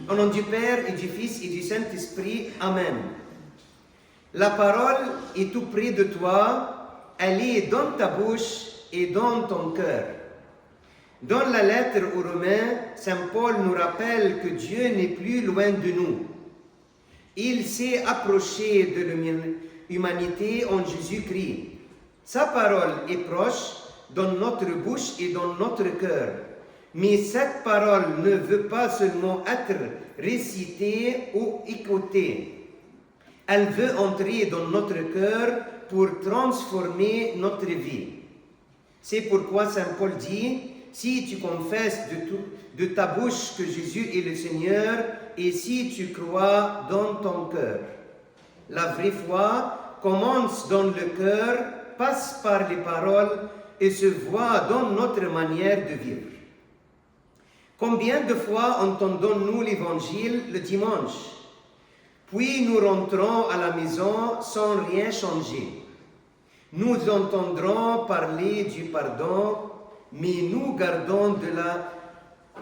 Au nom du Père et du Fils et du Saint-Esprit, Amen. La parole est tout près de toi, elle est dans ta bouche et dans ton cœur. Dans la lettre aux Romains, Saint Paul nous rappelle que Dieu n'est plus loin de nous. Il s'est approché de l'humanité en Jésus-Christ. Sa parole est proche dans notre bouche et dans notre cœur. Mais cette parole ne veut pas seulement être récitée ou écoutée. Elle veut entrer dans notre cœur pour transformer notre vie. C'est pourquoi Saint Paul dit, si tu confesses de ta bouche que Jésus est le Seigneur et si tu crois dans ton cœur. La vraie foi commence dans le cœur, passe par les paroles et se voit dans notre manière de vivre. Combien de fois entendons-nous l'Évangile le dimanche? Puis nous rentrons à la maison sans rien changer. Nous entendrons parler du pardon, mais nous gardons de la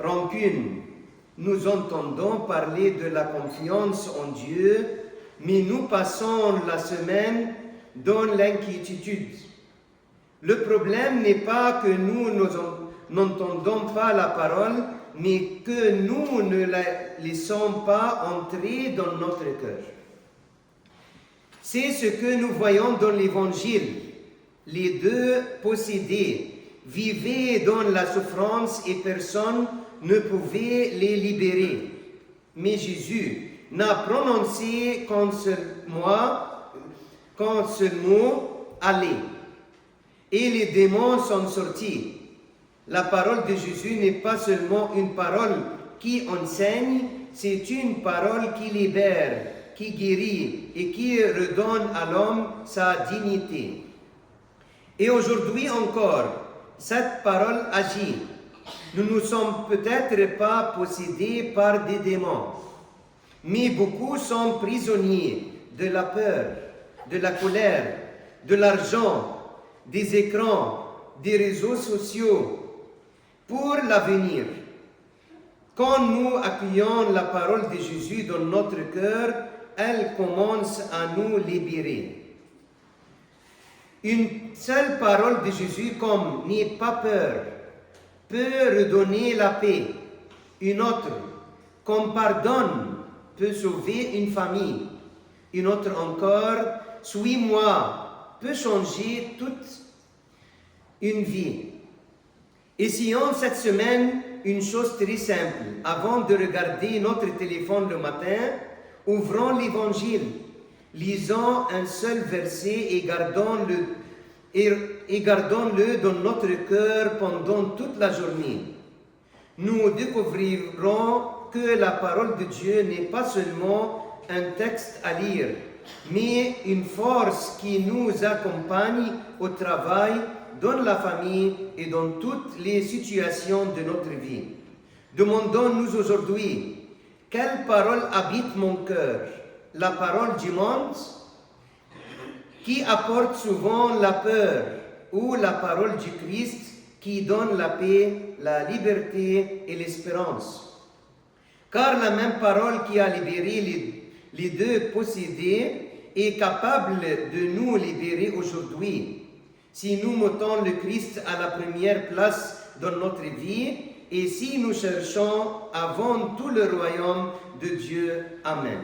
rancune. Nous entendons parler de la confiance en Dieu, mais nous passons la semaine dans l'inquiétude. Le problème n'est pas que nous n'entendons pas la parole, mais que nous ne la laissons pas entrer dans notre cœur. C'est ce que nous voyons dans l'Évangile. Les deux possédés vivaient dans la souffrance et personne ne pouvait les libérer. Mais Jésus n'a prononcé qu'un seul mot, allez. Et les démons sont sortis. La parole de Jésus n'est pas seulement une parole qui enseigne, c'est une parole qui libère, qui guérit et qui redonne à l'homme sa dignité. Et aujourd'hui encore, cette parole agit. Nous ne sommes peut-être pas possédés par des démons, mais beaucoup sont prisonniers de la peur, de la colère, de l'argent, des écrans, des réseaux sociaux. Pour l'avenir, quand nous accueillons la parole de Jésus dans notre cœur, elle commence à nous libérer. Une seule parole de Jésus comme « n'aie pas peur » peut redonner la paix. Une autre, comme « pardonne » peut sauver une famille. Une autre encore, « suis-moi » peut changer toute une vie. Essayons cette semaine une chose très simple. Avant de regarder notre téléphone le matin, ouvrons l'Évangile, lisons un seul verset et gardons-le dans notre cœur pendant toute la journée. Nous découvrirons que la parole de Dieu n'est pas seulement un texte à lire, mais une force qui nous accompagne au travail, dans la famille et dans toutes les situations de notre vie. Demandons-nous aujourd'hui, quelle parole habite mon cœur? La parole du monde, qui apporte souvent la peur, ou la parole du Christ, qui donne la paix, la liberté et l'espérance? Car la même parole qui a libéré les deux possédés est capable de nous libérer aujourd'hui. Si nous mettons le Christ à la première place dans notre vie et si nous cherchons avant tout le royaume de Dieu. Amen.